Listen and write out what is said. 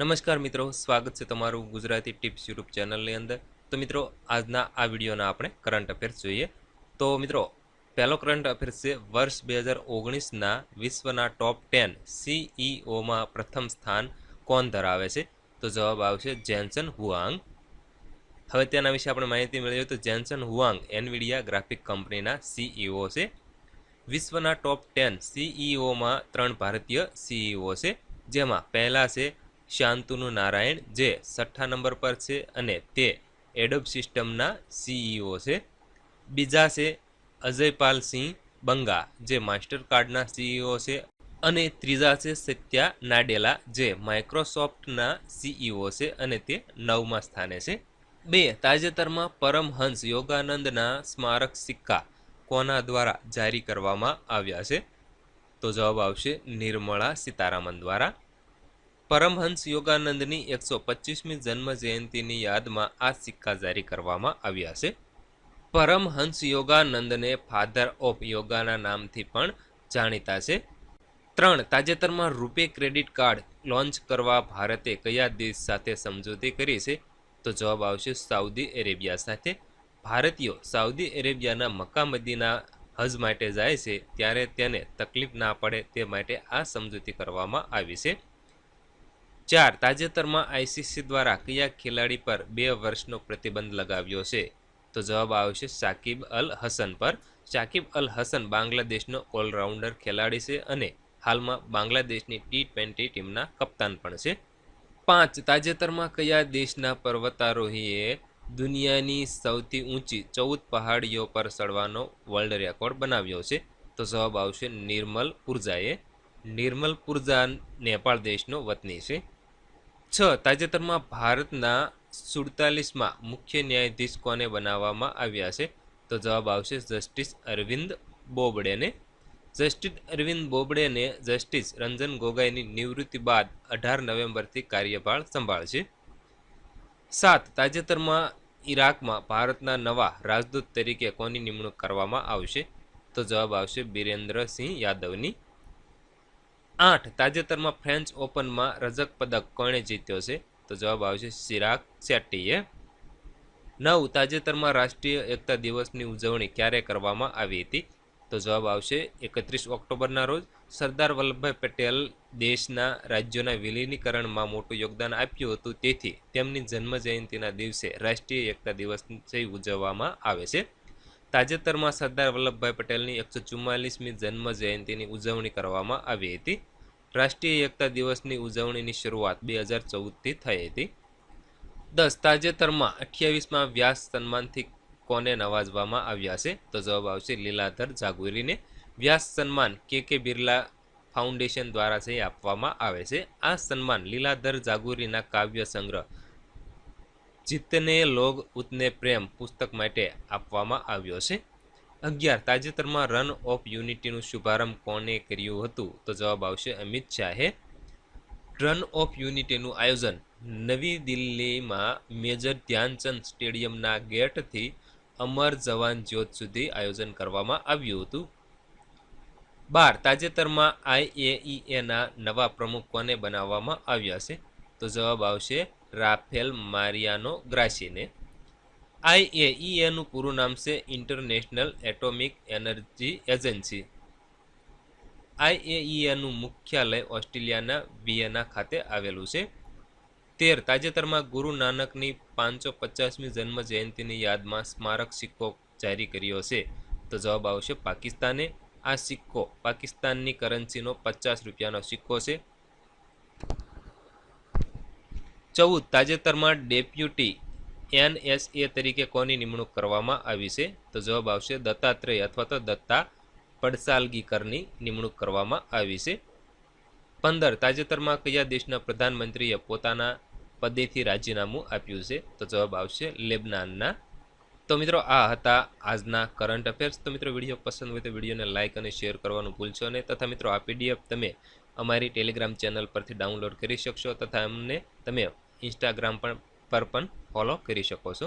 નમસ્કાર મિત્રો, સ્વાગત છે તમારું ગુજરાતી ટિપ્સ યુટ્યુબ ચેનલની અંદર. તો મિત્રો, આજના આ વિડીયોના આપણે કરંટ અફેર્સ જોઈએ. તો મિત્રો, પહેલો કરંટ અફેર્સ છે વર્ષ 2019ના વિશ્વના ટોપ 10 સીઈઓમાં પ્રથમ સ્થાન કોણ ધરાવે છે? તો જવાબ આવશે જેન્સન હુઆંગ. હવે તેના વિશે આપણે માહિતી મેળવીએ તો જેન્સન હુઆંગ એનવીડિયા ગ્રાફિક કંપનીના સીઈઓ છે. વિશ્વના ટોપ 10 સીઈઓમાં 3 ભારતીય સીઈઓ છે, જેમાં પહેલા છે શાંતુનુ નારાયણ, જે 6ઠ્ઠા નંબર પર છે અને તે એડોબ સિસ્ટમના સીઈઓ છે. બીજા છે અજયપાલ સિંહ બંગા, જે માસ્ટરકાર્ડના સીઈઓ છે. અને ત્રીજા છે સત્યા નાડેલા, જે માઇક્રોસોફ્ટના સીઈઓ છે અને તે 9મા સ્થાને છે. તાજેતરમાં પરમહંસ યોગાનંદના સ્મારક સિક્કા કોના દ્વારા જારી કરવામાં આવ્યા છે? તો જવાબ આવશે નિર્મળા સીતારામન દ્વારા. પરમહંસ યોગાનંદની 125મી જન્મ જયંતિની યાદમાં આ સિક્કા જારી કરવામાં આવ્યા છે. પરમહંસ યોગાનંદને ફાધર ઓફ યોગાના નામથી પણ જાણીતા છે. તાજેતરમાં રૂપે ક્રેડિટ કાર્ડ લોન્ચ કરવા ભારતે કયા દેશ સાથે સમજૂતી કરી છે? તો જવાબ આવશે સાઉદી અરેબિયા સાથે. ભારતીયો સાઉદી અરેબિયાના મક્કા મદીના હજ માટે જાય છે ત્યારે તેને તકલીફ ના પડે તે માટે આ સમજૂતી કરવામાં આવી છે. તાજેતરમાં આઈસીસી દ્વારા કયા ખેલાડી પર 2 વર્ષનો પ્રતિબંધ લગાવ્યો છે? તો જવાબ આવશે શાકિબ અલ હસન પર. શાકિબ અલ હસન બાંગ્લાદેશનો ઓલરાઉન્ડર ખેલાડી છે અને હાલમાં બાંગ્લાદેશની T20 ટીમના કપ્તાન પણ છે. તાજેતરમાં કયા દેશના પર્વતારોહીએ દુનિયાની સૌથી ઊંચી 14 પહાડીઓ પર ચડવાનો વર્લ્ડ રેકોર્ડ બનાવ્યો છે? તો જવાબ આવશે નિર્મલ પુરજાએ. નિર્મલ પુરજા નેપાળ દેશનો વતની છે. તાજેતરમાં ભારતના 47માં મુખ્ય ન્યાયાધીશ કોને બનાવવામાં આવ્યા છે? તો જવાબ આવશે જસ્ટિસ અરવિંદ બોબડેને. જસ્ટિસ અરવિંદ બોબડેને જસ્ટિસ રંજન ગોગોઈની નિવૃત્તિ બાદ 18 નવેમ્બરથી કાર્યભાર સંભાળશે. તાજેતરમાં ઈરાકમાં ભારતના નવા રાજદૂત તરીકે કોની નિમણૂક કરવામાં આવશે? તો જવાબ આવશે બિરેન્દ્રસિંહ યાદવની. તાજેતરમાં ફ્રેન્ચ ઓપનમાં રજત પદક કોણે જીત્યો છે? તો જવાબ આવશે ચિરાગ શેટ્ટીએ. તાજેતરમાં રાષ્ટ્રીય એકતા દિવસની ઉજવણી ક્યારે કરવામાં આવી હતી? તો જવાબ આવશે 31 ઓક્ટોબરના રોજ. સરદાર વલ્લભભાઈ પટેલ દેશના રાજ્યોના વિલીનીકરણમાં મોટું યોગદાન આપ્યું હતું, તેથી તેમની જન્મ જયંતિના દિવસે રાષ્ટ્રીય એકતા દિવસ ઉજવવામાં આવે છે. તાજેતરમાં સરદાર વલ્લભભાઈ પટેલની 144મી જન્મ જયંતિની ઉજવણી કરવામાં આવી હતી. રાષ્ટ્રીય એકતા દિવસની ઉજવણીની શરૂઆત 2014થી થઈ હતી. તાજેતરમાં 28મા વ્યાસ સન્માનથી કોને નવાજવામાં આવ્યા છે? તો જવાબ આવશે લીલાધર જાગુરીને. વ્યાસ સન્માન કે બિરલા ફાઉન્ડેશન દ્વારા આપવામાં આવે છે. આ સન્માન લીલાધર જાગુરીના કાવ્ય સંગ્રહ જીતને લોગ ઉતને પ્રેમ પુસ્તક માટે આપવામાં આવ્યો છે. તાજેતરમાં રન ઓફ યુનિટીનું શુભારંભ કોને કર્યું હતું? તો જવાબ આવશે અમિત શાહે. રન ઓફ યુનિટીનું આયોજન નવી દિલ્હીમાં મેજર ધ્યાનચંદ સ્ટેડિયમના ગેટથી અમર જવાન જ્યોત સુધી આયોજન કરવામાં આવ્યું હતું. તાજેતરમાં IAEAના નવા પ્રમુખ કોને બનાવવામાં આવ્યા છે? તો જવાબ આવશે રાફેલ મારિયાનો ગ્રાસીને. IAEAનું પૂરું નામ છે ઇન્ટરનેશનલ એટોમિક એનર્જી એજન્સી. IAEAનું મુખ્યાલય ઓસ્ટ્રેલિયાના વિયેના ખાતે આવેલું છે. તાજેતરમાં ગુરુ નાનકની 550મી જન્મ જયંતિની યાદમાં સ્મારક સિક્કો જારી કર્યો છે? તો જવાબ આવશે પાકિસ્તાને. આ સિક્કો પાકિસ્તાનની કરન્સીનો 50 રૂપિયાનો સિક્કો છે. તાજેતરમાં ડેપ્યુટી NSA તરીકે કોની નિમણૂક કરવામાં આવી છે? તો જવાબ આવશે દત્તાત્રેય અથવા તો દત્તા પડસાલગીકરની નિમણૂક કરવામાં આવી છે. તાજેતરમાં કયા દેશના પ્રધાનમંત્રીએ પોતાના પદેથી રાજીનામું આપ્યું છે? તો જવાબ આવશે લેબનાનના. તો મિત્રો, આ હતા આજના કરંટ અફેર્સ. તો મિત્રો, વિડીયો પસંદ હોય તો વિડીયોને લાઇક અને શેર કરવાનું ભૂલશો નહીં. તથા મિત્રો, આ PDF તમે અમારી ટેલિગ્રામ ચેનલ પરથી ડાઉનલોડ કરી શકશો તથા અમને તમે ઇન્સ્ટાગ્રામ પર પણ ફોલો કરી શકો છો.